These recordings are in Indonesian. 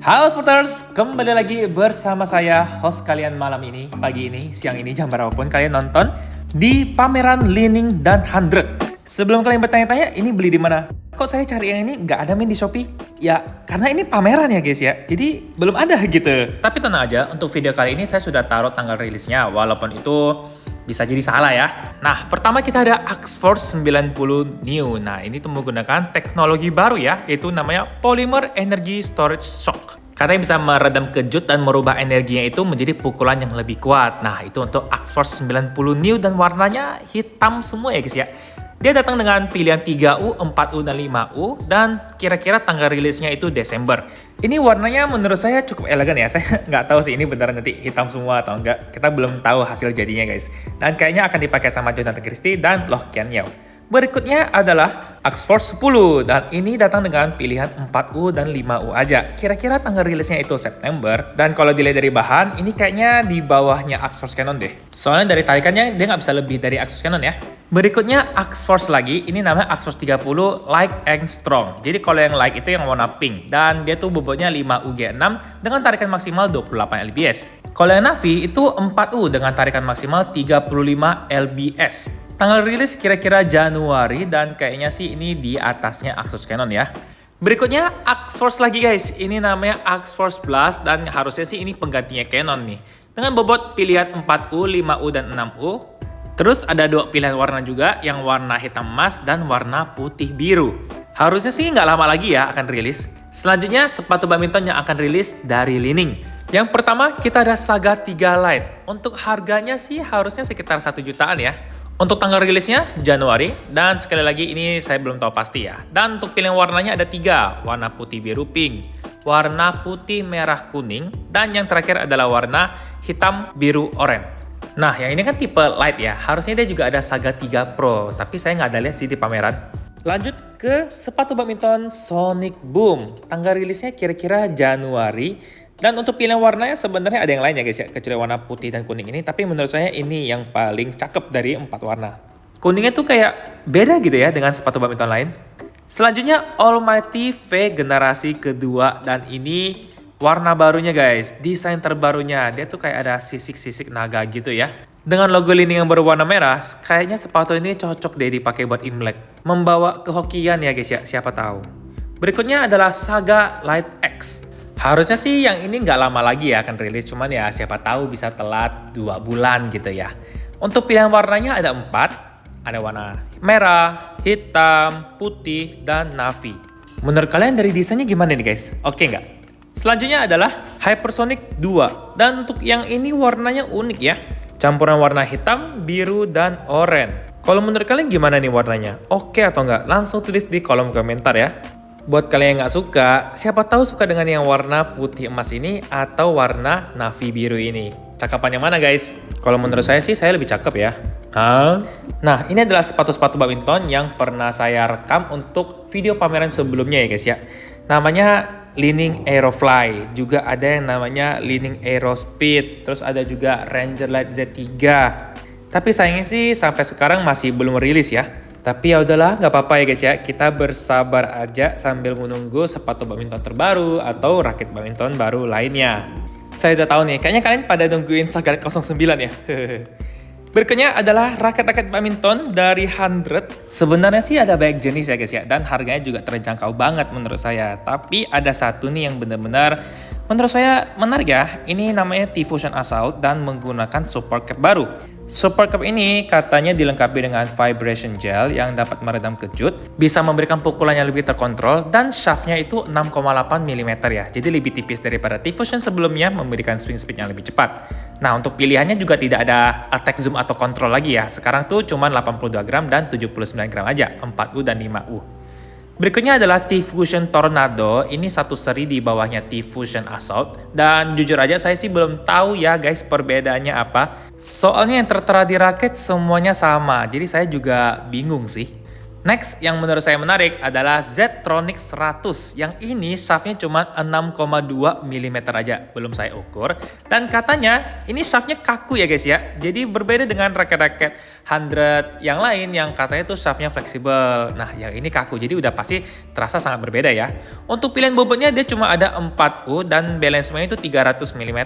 Halo Sporters, kembali lagi bersama saya, host kalian malam ini, pagi ini, siang ini, jam berapapun kalian nonton di pameran Li-Ning dan 100. Sebelum kalian bertanya-tanya, ini beli di mana? Kok saya cari yang ini nggak ada main di Shopee? Ya, karena ini pameran ya guys ya, jadi belum ada gitu. Tapi tenang aja, untuk video kali ini saya sudah taruh tanggal rilisnya, walaupun itu bisa jadi salah ya. Nah, pertama kita ada Axforce 90 New. Nah, ini tuh menggunakan teknologi baru ya, yaitu namanya Polymer Energy Storage Shock. Katanya bisa meredam kejut dan merubah energinya itu menjadi pukulan yang lebih kuat. Nah, itu untuk Axforce 90 New dan warnanya hitam semua ya guys ya. Dia datang dengan pilihan 3U, 4U, dan 5U, dan kira-kira tanggal rilisnya itu Desember. Ini warnanya menurut saya cukup elegan ya, saya nggak tahu sih ini beneran nanti hitam semua atau enggak. Kita belum tahu hasil jadinya guys. Dan kayaknya akan dipakai sama Jonathan Christie dan Loh Kian Yao. Berikutnya adalah Axforce 10 dan ini datang dengan pilihan 4U dan 5U aja. Kira-kira tanggal rilisnya itu September. Dan kalau dilihat dari bahan, ini kayaknya di bawahnya Axforce Canon deh. Soalnya dari tarikannya dia nggak bisa lebih dari Axforce Canon ya. Berikutnya Axforce lagi, ini namanya Axforce 30 Light and Strong. Jadi kalau yang light itu yang warna pink dan dia tuh bobotnya 5UG6 dengan tarikan maksimal 28 lbs. Kalau yang Navi itu 4U dengan tarikan maksimal 35 lbs. Tanggal rilis kira-kira Januari dan kayaknya sih ini di atasnya Axforce Canon ya. Berikutnya Axforce lagi guys, ini namanya Axforce Plus dan harusnya sih ini penggantinya Canon nih. Dengan bobot pilihan 4U, 5U, dan 6U. Terus ada dua pilihan warna juga, yang warna hitam emas dan warna putih biru. Harusnya sih nggak lama lagi ya akan rilis. Selanjutnya sepatu badminton yang akan rilis dari Li-Ning. Yang pertama kita ada Saga 3 Lite. Untuk harganya sih harusnya sekitar 1 jutaan ya. Untuk tanggal rilisnya Januari, dan sekali lagi ini saya belum tahu pasti ya. Dan untuk pilihan warnanya ada 3, warna putih biru pink, warna putih merah kuning, dan yang terakhir adalah warna hitam biru oranye. Nah, yang ini kan tipe light ya, harusnya dia juga ada Saga 3 Pro, tapi saya nggak ada lihat sih di pameran. Lanjut ke sepatu badminton Sonic Boom, tanggal rilisnya kira-kira Januari. Dan untuk pilihan warnanya sebenarnya ada yang lain ya guys ya, kecuali warna putih dan kuning ini. Tapi menurut saya ini yang paling cakep dari 4 warna. Kuningnya tuh kayak beda gitu ya dengan sepatu badminton lain. Selanjutnya Almighty V generasi kedua. Dan ini warna barunya guys, desain terbarunya. Dia tuh kayak ada sisik-sisik naga gitu ya. Dengan logo Li-Ning yang berwarna merah, kayaknya sepatu ini cocok deh dipakai buat Imlek. Membawa kehokian ya guys ya, siapa tahu. Berikutnya adalah Saga Light X. Harusnya sih yang ini nggak lama lagi ya akan rilis, cuman ya siapa tahu bisa telat 2 bulan gitu ya. Untuk pilihan warnanya ada 4, ada warna merah, hitam, putih, dan navy. Menurut kalian dari desainnya gimana nih guys? Oke nggak? Selanjutnya adalah Hypersonic 2, dan untuk yang ini warnanya unik ya. Campuran warna hitam, biru, dan oranye. Kalau menurut kalian gimana nih warnanya? Oke atau nggak? Langsung tulis di kolom komentar ya. Buat kalian yang nggak suka, siapa tahu suka dengan yang warna putih emas ini atau warna navy biru ini. Cakapan yang mana guys? Kalau menurut saya sih saya lebih cakep ya. Hah? Nah, ini adalah sepatu-sepatu badminton yang pernah saya rekam untuk video pameran sebelumnya ya guys ya. Namanya Li-Ning Aerofly, juga ada yang namanya Li-Ning Aerospeed, terus ada juga Ranger Light Z3. Tapi sayangnya sih sampai sekarang masih belum rilis ya. Tapi ya udahlah, nggak apa-apa ya guys ya. Kita bersabar aja sambil menunggu sepatu badminton terbaru atau raket badminton baru lainnya. Saya udah tahu nih, kayaknya kalian pada nungguin Saga 09 ya. Berikutnya adalah raket-raket badminton dari 100. Sebenarnya sih ada banyak jenis ya guys ya, dan harganya juga terjangkau banget menurut saya. Tapi ada satu nih yang benar-benar menurut saya menarik ya. Ini namanya T-Fusion Assault dan menggunakan support cap baru. Support cap ini katanya dilengkapi dengan vibration gel yang dapat meredam kejut, bisa memberikan pukulan yang lebih terkontrol, dan shaftnya itu 6,8 mm ya, jadi lebih tipis daripada T-Fusion sebelumnya, memberikan swing speed yang lebih cepat. Nah, untuk pilihannya juga tidak ada attack zoom atau kontrol lagi ya, sekarang tuh cuma 82 gram dan 79 gram aja, 4U dan 5U. Berikutnya adalah T-Fusion Tornado, ini satu seri di bawahnya T-Fusion Assault. Dan jujur aja saya sih belum tahu ya guys perbedaannya apa. Soalnya yang tertera di raket semuanya sama, jadi saya juga bingung sih. Next, yang menurut saya menarik adalah Z-Tronic 100. Yang ini shaftnya cuma 6,2 mm aja, belum saya ukur. Dan katanya ini shaftnya kaku ya guys ya. Jadi berbeda dengan raket-raket 100 yang lain yang katanya tuh shaftnya fleksibel. Nah, yang ini kaku, jadi udah pasti terasa sangat berbeda ya. Untuk pilihan bobotnya dia cuma ada 4U dan balancement itu 300 mm.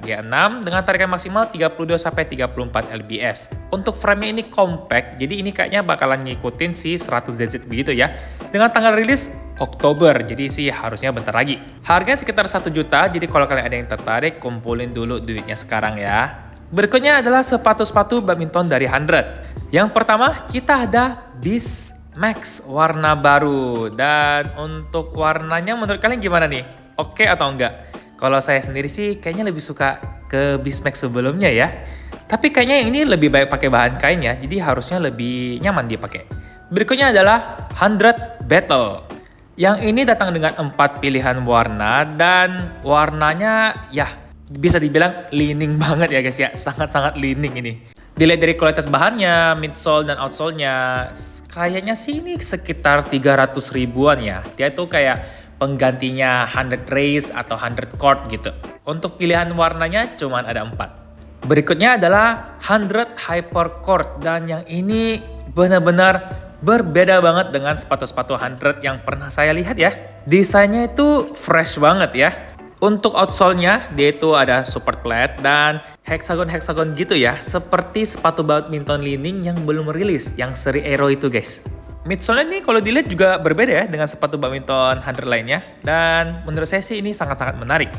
Dia 6 dengan tarikan maksimal 32-34 lbs. Untuk frame-nya ini compact, jadi ini kayaknya bakalan ngikutin si 100ZZ begitu ya. Dengan tanggal rilis Oktober, jadi sih harusnya bentar lagi. Harganya sekitar 1 juta, jadi kalau kalian ada yang tertarik, kumpulin dulu duitnya sekarang ya. Berikutnya adalah sepatu-sepatu badminton dari 100. Yang pertama kita ada Beast Max warna baru. Dan untuk warnanya menurut kalian gimana nih? Oke atau enggak? Kalau saya sendiri sih kayaknya lebih suka ke Beast Max sebelumnya ya. Tapi kayaknya yang ini lebih baik pakai bahan kain ya, jadi harusnya lebih nyaman dipakai. Berikutnya adalah 100 Battle. Yang ini datang dengan 4 pilihan warna dan warnanya ya bisa dibilang leaning banget ya guys ya. Sangat-sangat leaning ini. Dilihat dari kualitas bahannya, midsole dan outsole-nya, kayaknya sih ini sekitar 300 ribuan ya. Dia tuh kayak penggantinya 100 Race atau 100 Court gitu. Untuk pilihan warnanya cuma ada 4. Berikutnya adalah 100 Hypercourt dan yang ini benar-benar berbeda banget dengan sepatu-sepatu 100 yang pernah saya lihat ya. Desainnya itu fresh banget ya. Untuk outsole-nya dia itu ada support plate dan hexagon-hexagon gitu ya. Seperti sepatu badminton Li-Ning yang belum rilis, yang seri Aero itu guys. Midsole-nya ini kalau dilihat juga berbeda ya dengan sepatu badminton 100 lainnya. Dan menurut saya sih ini sangat-sangat menarik.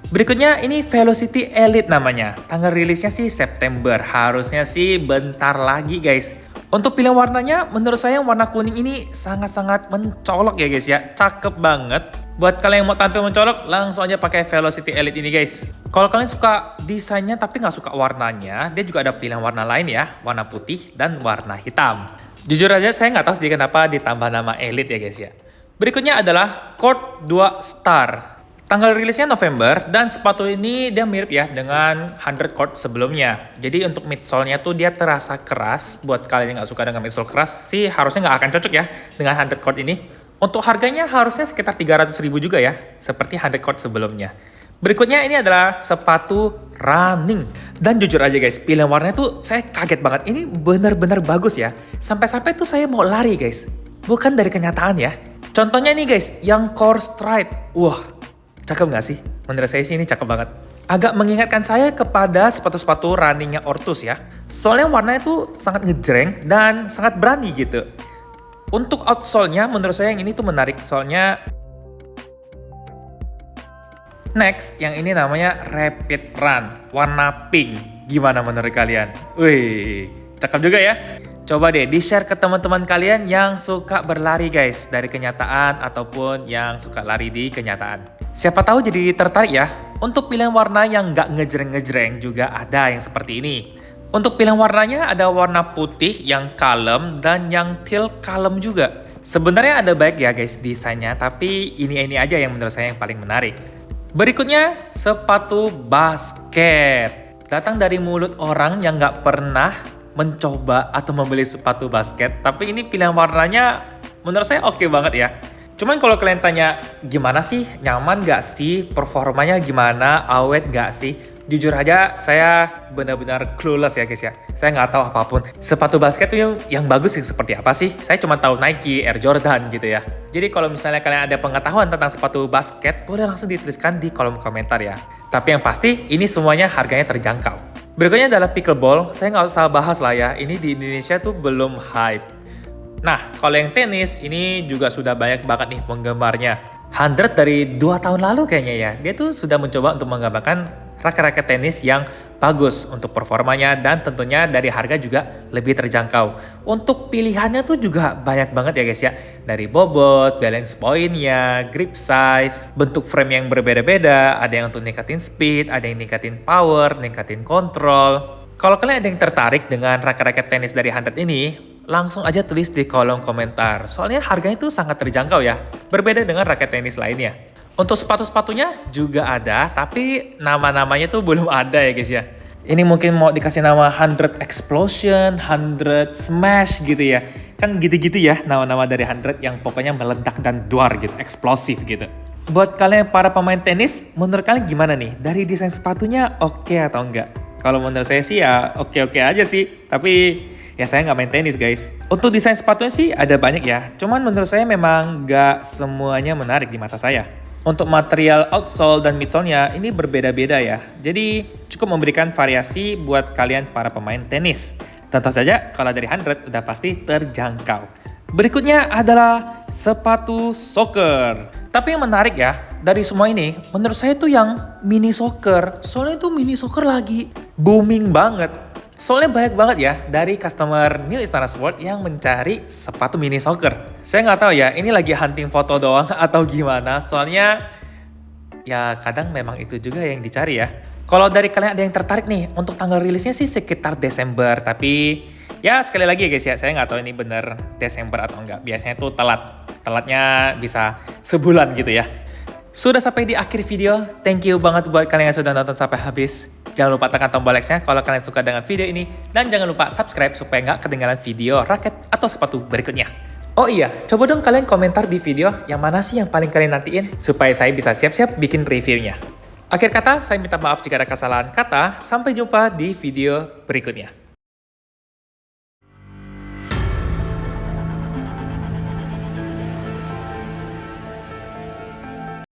Berikutnya ini Velocity Elite namanya. Tanggal rilisnya sih September. Harusnya sih bentar lagi guys. Untuk pilihan warnanya, menurut saya warna kuning ini sangat-sangat mencolok ya guys ya. Cakep banget. Buat kalian yang mau tampil mencolok, langsung aja pakai Velocity Elite ini guys. Kalau kalian suka desainnya tapi nggak suka warnanya, dia juga ada pilihan warna lain ya. Warna putih dan warna hitam. Jujur aja saya nggak tahu sih kenapa ditambah nama Elite ya guys ya. Berikutnya adalah Court 2 Star. Tanggal rilisnya November dan sepatu ini dia mirip ya dengan 100 Court sebelumnya. Jadi untuk midsole-nya tuh dia terasa keras. Buat kalian yang nggak suka dengan midsole keras sih harusnya nggak akan cocok ya dengan 100 Court ini. Untuk harganya harusnya sekitar 300 ribu juga ya, seperti 100 Court sebelumnya. Berikutnya ini adalah sepatu running. Dan jujur aja guys, pilihan warnanya tuh saya kaget banget. Ini benar-benar bagus ya. Sampai-sampai tuh saya mau lari guys. Bukan dari kenyataan ya. Contohnya nih guys, yang Core Stride. Wah, cakep nggak sih? Menurut saya sih ini cakep banget. Agak mengingatkan saya kepada sepatu-sepatu runningnya Ortus ya. Soalnya warnanya tuh sangat ngejreng dan sangat berani gitu. Untuk outsole-nya menurut saya yang ini tuh menarik. Soalnya next, yang ini namanya Rapid Run. Warna pink. Gimana menurut kalian? Wih, cakep juga ya. Coba deh di-share ke teman-teman kalian yang suka berlari guys, dari kenyataan ataupun yang suka lari di kenyataan. Siapa tahu jadi tertarik ya. Untuk pilihan warna yang nggak ngejreng-ngejreng juga ada yang seperti ini. Untuk pilihan warnanya ada warna putih yang kalem dan yang teal kalem juga. Sebenarnya ada baik ya guys desainnya, tapi ini aja yang menurut saya yang paling menarik. Berikutnya sepatu basket. Datang dari mulut orang yang nggak pernah mencoba atau membeli sepatu basket, tapi ini pilihan warnanya menurut saya oke banget ya. Cuman kalau kalian tanya gimana sih, nyaman gak sih, performanya gimana, awet gak sih? Jujur aja saya benar-benar clueless ya guys ya. Saya nggak tahu apapun. Sepatu basket tuh yang bagus yang seperti apa sih? Saya cuma tahu Nike, Air Jordan gitu ya. Jadi kalau misalnya kalian ada pengetahuan tentang sepatu basket, boleh langsung dituliskan di kolom komentar ya. Tapi yang pasti ini semuanya harganya terjangkau. Berikutnya adalah pickleball. Saya nggak usah bahas lah ya. Ini di Indonesia tuh belum hype. Nah, kalau yang tenis, ini juga sudah banyak banget nih penggemarnya. 100 dari 2 tahun lalu kayaknya ya. Dia tuh sudah mencoba untuk menggambarkan raket-raket tenis yang bagus untuk performanya dan tentunya dari harga juga lebih terjangkau. Untuk pilihannya tuh juga banyak banget ya guys ya. Dari bobot, balance point-nya, grip size, bentuk frame yang berbeda-beda. Ada yang untuk ningkatin speed, ada yang ningkatin power, ningkatin kontrol. Kalau kalian ada yang tertarik dengan raket-raket tenis dari 100 ini, langsung aja tulis di kolom komentar. Soalnya harganya itu sangat terjangkau ya. Berbeda dengan raket tenis lainnya. Untuk sepatu-sepatunya juga ada, tapi nama-namanya tuh belum ada ya guys ya. Ini mungkin mau dikasih nama 100 Explosion, 100 Smash gitu ya. Kan gitu-gitu ya nama-nama dari 100 yang pokoknya meledak dan duar gitu, eksplosif gitu. Buat kalian para pemain tenis, menurut kalian gimana nih? Dari desain sepatunya oke atau enggak? Kalau menurut saya sih ya oke-oke aja sih. Tapi ya saya nggak main tenis guys. Untuk desain sepatunya sih ada banyak ya. Cuman menurut saya memang nggak semuanya menarik di mata saya. Untuk material outsole dan midsole-nya ini berbeda-beda ya. Jadi cukup memberikan variasi buat kalian para pemain tenis. Tentu saja kalau dari 100 udah pasti terjangkau. Berikutnya adalah sepatu soccer. Tapi yang menarik ya, dari semua ini menurut saya tuh yang mini soccer. Soalnya itu mini soccer lagi booming banget. Soalnya banyak banget ya dari customer New Istana Sport yang mencari sepatu mini soccer. Saya nggak tahu ya, ini lagi hunting foto doang atau gimana. Soalnya ya kadang memang itu juga yang dicari ya. Kalau dari kalian ada yang tertarik nih untuk tanggal rilisnya sih sekitar Desember. Tapi ya sekali lagi ya guys ya, saya nggak tahu ini bener Desember atau enggak. Biasanya tuh telat. Telatnya bisa sebulan gitu ya. Sudah sampai di akhir video, thank you banget buat kalian yang sudah nonton sampai habis. Jangan lupa tekan tombol like-nya kalau kalian suka dengan video ini. Dan jangan lupa subscribe supaya nggak ketinggalan video raket atau sepatu berikutnya. Oh iya, coba dong kalian komentar di video yang mana sih yang paling kalian nantiin. Supaya saya bisa siap-siap bikin reviewnya. Akhir kata, saya minta maaf jika ada kesalahan kata. Sampai jumpa di video berikutnya.